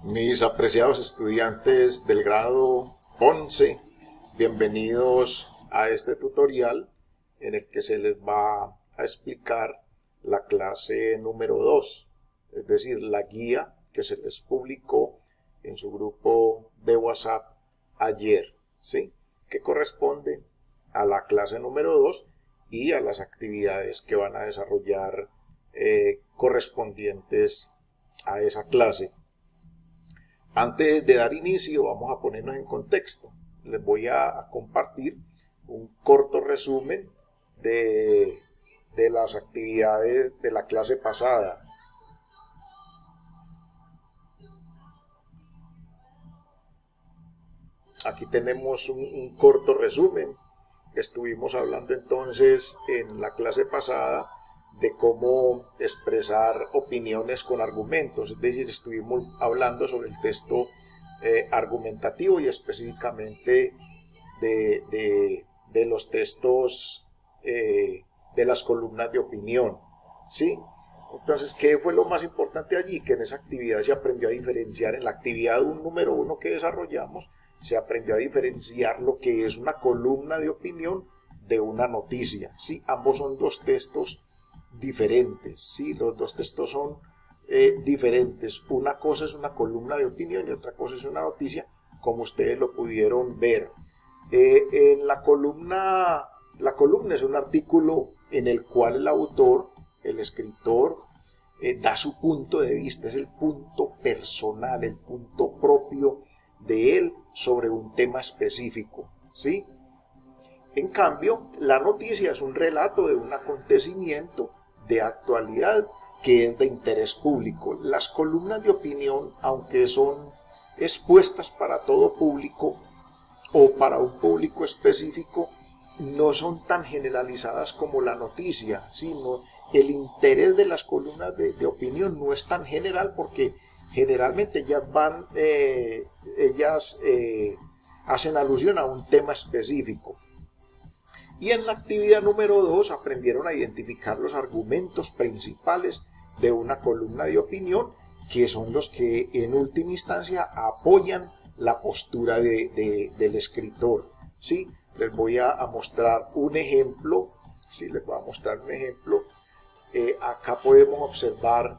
Mis apreciados estudiantes del grado 11, bienvenidos a este tutorial en el que se les va a explicar la clase número 2, es decir, la guía que se les publicó en su grupo de WhatsApp ayer, ¿sí? Que corresponde a la clase número 2 y a las actividades que van a desarrollar correspondientes a esa clase. Antes de dar inicio, vamos a ponernos en contexto. Les voy a compartir un corto resumen de las actividades de la clase pasada. Aquí tenemos un corto resumen. Estuvimos hablando entonces en la clase pasada de cómo expresar opiniones con argumentos, es decir, estuvimos hablando sobre el texto argumentativo y específicamente de los textos de las columnas de opinión, ¿sí? Entonces, ¿qué fue lo más importante allí? Que en esa actividad se aprendió a diferenciar, en la actividad número 1 que desarrollamos, se aprendió a diferenciar lo que es una columna de opinión de una noticia, ¿sí? Ambos son dos textos diferentes, ¿sí? Los dos textos son diferentes. Una cosa es una columna de opinión y otra cosa es una noticia, como ustedes lo pudieron ver. En la columna es un artículo en el cual el autor, el escritor, da su punto de vista, es el punto personal, el punto propio de él sobre un tema específico, ¿sí? En cambio, la noticia es un relato de un acontecimiento de actualidad que es de interés público. Las columnas de opinión, aunque son expuestas para todo público o para un público específico, no son tan generalizadas como la noticia, sino el interés de las columnas de opinión no es tan general porque generalmente ellas hacen alusión a un tema específico. Y en la actividad número 2 aprendieron a identificar los argumentos principales de una columna de opinión, que son los que en última instancia apoyan la postura del escritor, ¿sí? Les voy a mostrar un ejemplo, ¿sí? Les voy a mostrar un ejemplo. Acá podemos observar,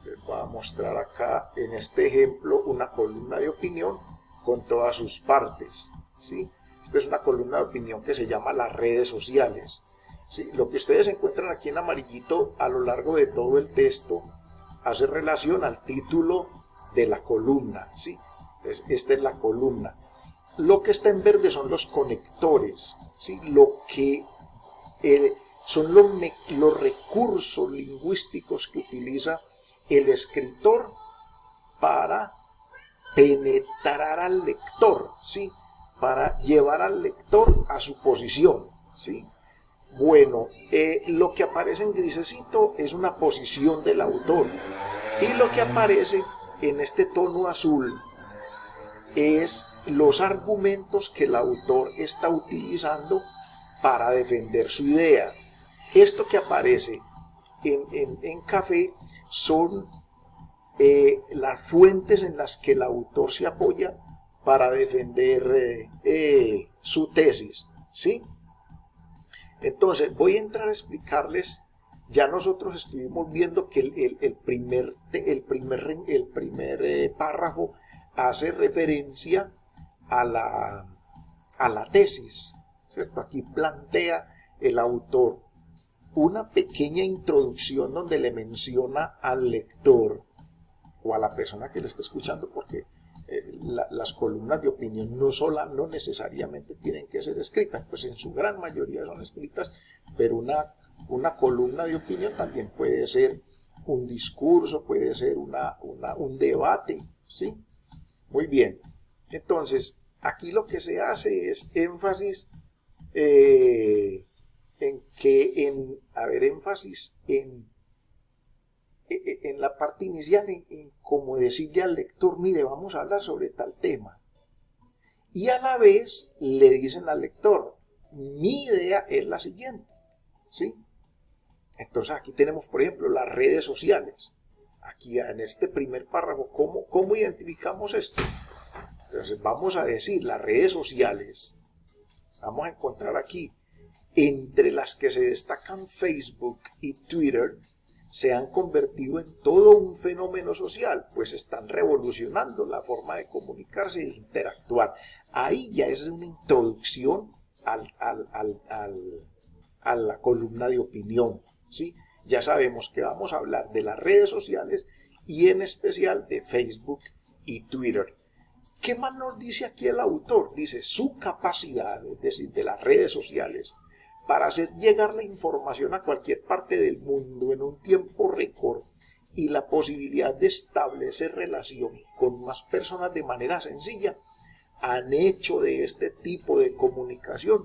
les voy a mostrar acá en este ejemplo una columna de opinión con todas sus partes, ¿sí? Esta es una columna de opinión que se llama las redes sociales, ¿sí? Lo que ustedes encuentran aquí en amarillito a lo largo de todo el texto hace relación al título de la columna, ¿sí? Entonces, esta es la columna. Lo que está en verde son los conectores, ¿sí? Lo que son los recursos lingüísticos que utiliza el escritor para penetrar al lector, ¿sí? Para llevar al lector a su posición, ¿sí? Bueno, lo que aparece en grisecito es una posición del autor y lo que aparece en este tono azul es los argumentos que el autor está utilizando para defender su idea. Esto que aparece en café son las fuentes en las que el autor se apoya para defender su tesis, ¿sí? Entonces voy a entrar a explicarles. Ya nosotros estuvimos viendo que el primer párrafo hace referencia a la tesis, ¿cierto? Aquí plantea el autor una pequeña introducción donde le menciona al lector o a la persona que le está escuchando, porque las columnas de opinión no necesariamente tienen que ser escritas, pues en su gran mayoría son escritas, pero una columna de opinión también puede ser un discurso, puede ser un debate, ¿sí? Muy bien, entonces aquí lo que se hace es énfasis en la parte inicial, en como decirle al lector, mire, vamos a hablar sobre tal tema. Y a la vez le dicen al lector, mi idea es la siguiente, ¿sí? Entonces aquí tenemos, por ejemplo, las redes sociales. aquí en este primer párrafo, ¿cómo identificamos esto? Entonces vamos a decir las redes sociales. Vamos a encontrar aquí, entre las que se destacan Facebook y Twitter, se han convertido en todo un fenómeno social, pues están revolucionando la forma de comunicarse e interactuar. Ahí ya es una introducción a la columna de opinión, ¿sí? Ya sabemos que vamos a hablar de las redes sociales y en especial de Facebook y Twitter. ¿Qué más nos dice aquí el autor? Dice su capacidad, es decir, de las redes sociales, para hacer llegar la información a cualquier parte del mundo en un tiempo récord y la posibilidad de establecer relación con más personas de manera sencilla, han hecho de este tipo de comunicación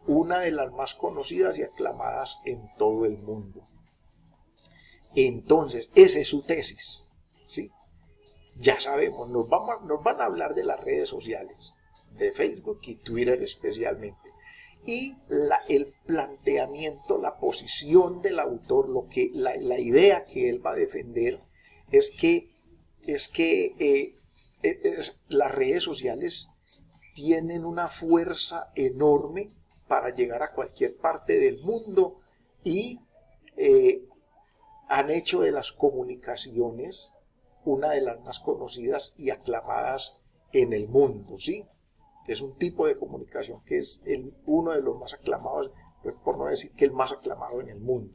una de las más conocidas y aclamadas en todo el mundo. Entonces, esa es su tesis, ¿sí? Ya sabemos, nos van a hablar de las redes sociales, de Facebook y Twitter especialmente. Y el planteamiento, la posición del autor, la idea que él va a defender es que las redes sociales tienen una fuerza enorme para llegar a cualquier parte del mundo y han hecho de las comunicaciones una de las más conocidas y aclamadas en el mundo, ¿sí? Es un tipo de comunicación que es uno de los más aclamados, pues por no decir que el más aclamado en el mundo.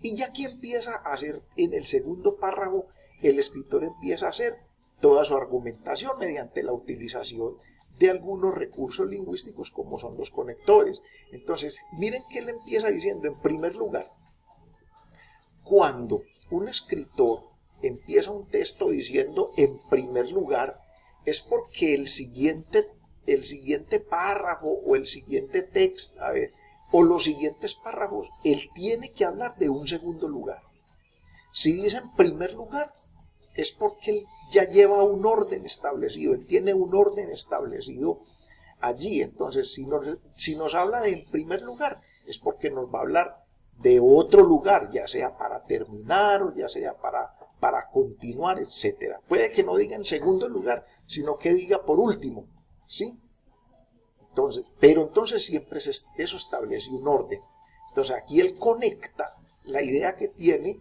Y ya aquí empieza a hacer, en el segundo párrafo, el escritor empieza a hacer toda su argumentación mediante la utilización de algunos recursos lingüísticos como son los conectores. Entonces, miren que él empieza diciendo, en primer lugar, cuando un escritor empieza un texto diciendo en primer lugar, es porque el siguiente párrafo o el siguiente texto, o los siguientes párrafos, él tiene que hablar de un segundo lugar. Si dice en primer lugar, es porque él ya lleva un orden establecido, él tiene un orden establecido allí. Entonces, si nos habla de en primer lugar, es porque nos va a hablar de otro lugar, ya sea para terminar o ya sea para continuar, etc. Puede que no diga en segundo lugar, sino que diga por último, ¿sí? Pero entonces siempre eso establece un orden. Entonces aquí él conecta la idea que tiene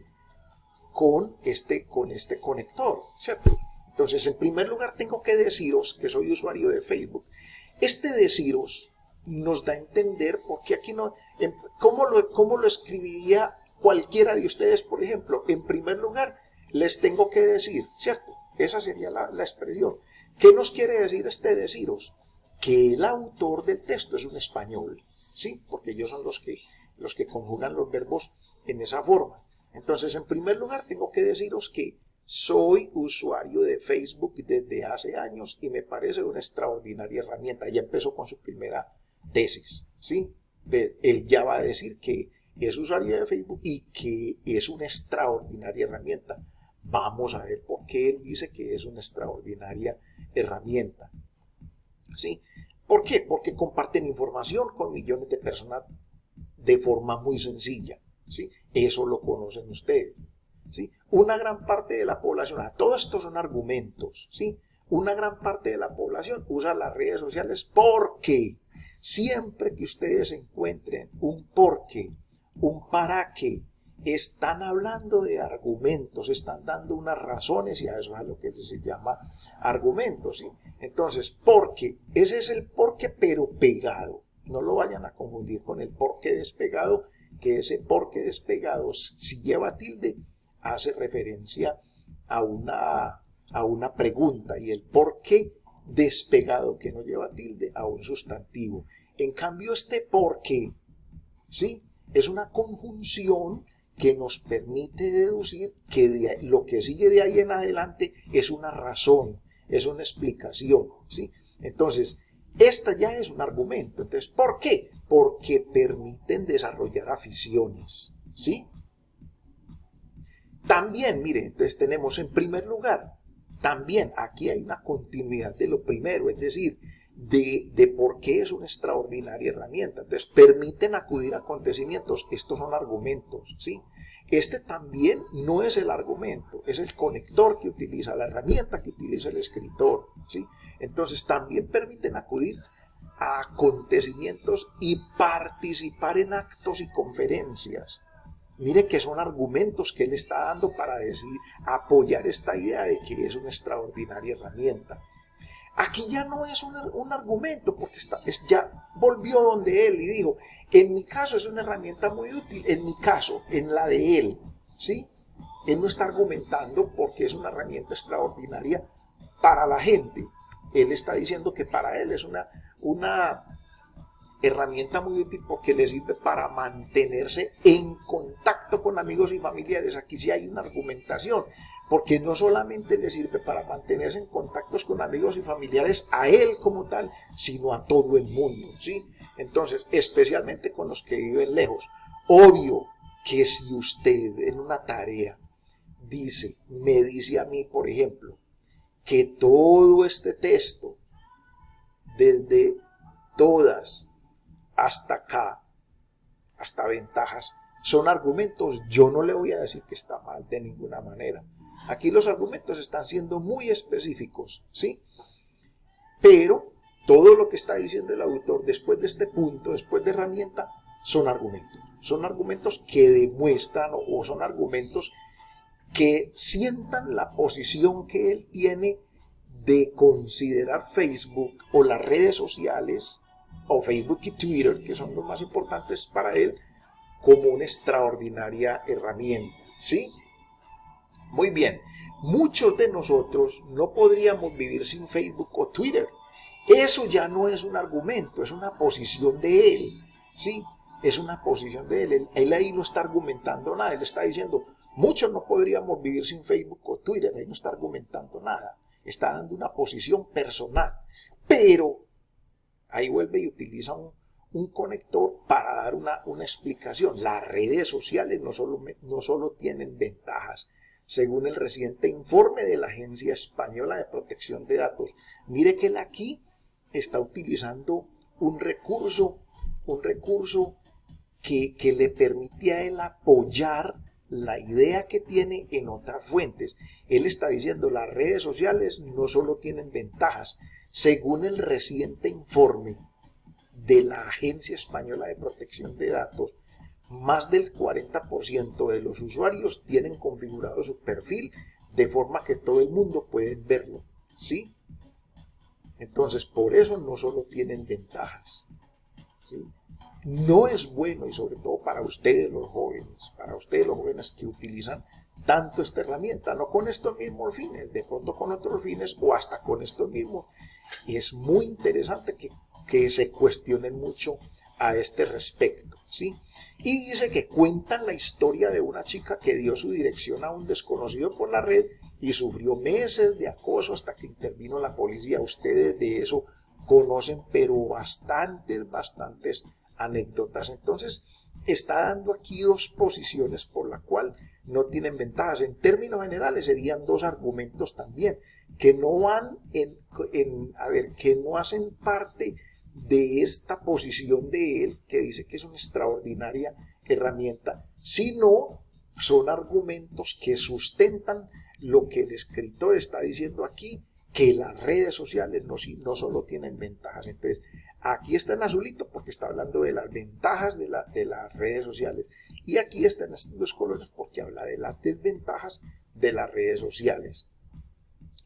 con este conector, ¿cierto? Entonces, en primer lugar, tengo que deciros que soy usuario de Facebook. Este deciros nos da a entender, porque aquí no, ¿cómo lo escribiría cualquiera de ustedes, por ejemplo? En primer lugar, les tengo que decir, ¿cierto? Esa sería la expresión. ¿Qué nos quiere decir este deciros? Que el autor del texto es un español, ¿sí? Porque ellos son los que conjugan los verbos en esa forma. Entonces, en primer lugar, tengo que deciros que soy usuario de Facebook desde hace años y me parece una extraordinaria herramienta. Ya empezó con su primera tesis, ¿sí? Él ya va a decir que es usuario de Facebook y que es una extraordinaria herramienta. Vamos a ver por qué él dice que es una extraordinaria herramienta, ¿sí? ¿Por qué? Porque comparten información con millones de personas de forma muy sencilla, ¿sí? Eso lo conocen ustedes, ¿sí? Una gran parte de la población, todos estos son argumentos, ¿sí? Una gran parte de la población usa las redes sociales porque siempre que ustedes encuentren un por qué, un para qué, están hablando de argumentos, están dando unas razones y a eso es a lo que se llama argumentos, ¿sí? Entonces, porque, ese es el porque pero pegado. No lo vayan a confundir con el porque despegado, que ese porque despegado, si lleva tilde, hace referencia a una pregunta, y el porque despegado, que no lleva tilde, a un sustantivo. En cambio, este porque, ¿sí? Es una conjunción que nos permite deducir que lo que sigue de ahí en adelante es una razón, es una explicación, ¿sí? Entonces, esta ya es un argumento. Entonces, ¿por qué? Porque permiten desarrollar aficiones, ¿sí? También, mire, entonces tenemos en primer lugar, también aquí hay una continuidad de lo primero, es decir, de por qué es una extraordinaria herramienta. Entonces, permiten acudir a acontecimientos. Estos son argumentos, ¿sí? este también no es el argumento, es el conector que utiliza, la herramienta que utiliza el escritor, ¿sí? Entonces también permiten acudir a acontecimientos y participar en actos y conferencias. Mire que son argumentos que él está dando para decir, apoyar esta idea de que es una extraordinaria herramienta. Aquí ya no es un argumento, porque ya volvió donde él y dijo, en mi caso es una herramienta muy útil, en mi caso, en la de él, ¿sí? Él no está argumentando porque es una herramienta extraordinaria para la gente. Él está diciendo que para él es una herramienta muy útil porque le sirve para mantenerse en contacto con amigos y familiares. Aquí sí hay una argumentación, porque no solamente le sirve para mantenerse en contactos con amigos y familiares a él como tal, sino a todo el mundo, ¿sí? Entonces, especialmente con los que viven lejos. Obvio que si usted en una tarea me dice a mí, por ejemplo, que todo este texto, desde todas hasta acá, hasta ventajas, son argumentos, yo no le voy a decir que está mal de ninguna manera. Aquí los argumentos están siendo muy específicos, ¿sí? Pero todo lo que está diciendo el autor después de este punto, después de herramienta, son argumentos. Son argumentos que demuestran o son argumentos que sientan la posición que él tiene de considerar Facebook o las redes sociales, o Facebook y Twitter, que son los más importantes para él, como una extraordinaria herramienta, ¿sí? Muy bien, muchos de nosotros no podríamos vivir sin Facebook o Twitter. Eso ya no es un argumento, es una posición de él, ¿sí? Es una posición de él. Él ahí no está argumentando nada, él está diciendo, muchos no podríamos vivir sin Facebook o Twitter, ahí no está argumentando nada, está dando una posición personal, pero ahí vuelve y utiliza un conector para dar una explicación. Las redes sociales no solo tienen ventajas. Según el reciente informe de la Agencia Española de Protección de Datos, mire que él aquí está utilizando un recurso que le permite a él apoyar la idea que tiene en otras fuentes. Él está diciendo, las redes sociales no solo tienen ventajas. Según el reciente informe de la Agencia Española de Protección de Datos, más del 40% de los usuarios tienen configurado su perfil de forma que todo el mundo puede verlo, ¿sí? Entonces, por eso no solo tienen ventajas, ¿sí? No es bueno, y sobre todo para ustedes los jóvenes que utilizan tanto esta herramienta, no con estos mismos fines, de pronto con otros fines o hasta con estos mismos. Es muy interesante que se cuestionen mucho a este respecto, ¿sí? Y dice que cuentan la historia de una chica que dio su dirección a un desconocido por la red y sufrió meses de acoso hasta que intervino la policía. Ustedes de eso conocen, pero bastantes anécdotas. Entonces, está dando aquí dos posiciones por la cual no tienen ventajas. En términos generales serían dos argumentos también, que no van que no hacen parte de esta posición de él, que dice que es una extraordinaria herramienta, sino son argumentos que sustentan lo que el escritor está diciendo aquí, que las redes sociales no solo tienen ventajas. Entonces, aquí está en azulito porque está hablando de las ventajas de las redes sociales, y aquí está en estos dos colores porque habla de las desventajas de las redes sociales.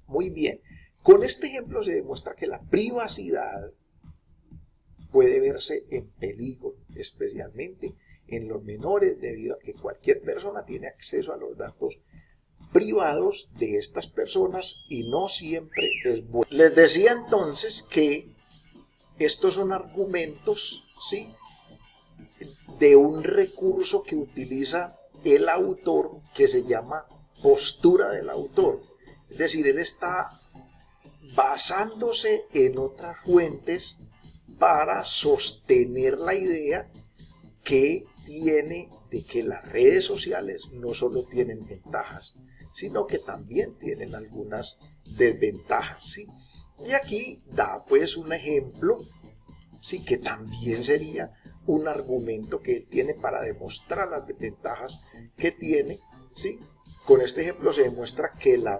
Muy bien, con este ejemplo se demuestra que la privacidad puede verse en peligro, especialmente en los menores, debido a que cualquier persona tiene acceso a los datos privados de estas personas y no siempre es bueno. Les decía entonces que estos son argumentos, ¿sí?, de un recurso que utiliza el autor, que se llama postura del autor. Es decir, él está basándose en otras fuentes para sostener la idea que tiene de que las redes sociales no solo tienen ventajas, sino que también tienen algunas desventajas, ¿sí? Y aquí da pues un ejemplo, sí, que también sería un argumento que él tiene para demostrar las desventajas que tiene, ¿sí? Con este ejemplo se demuestra que la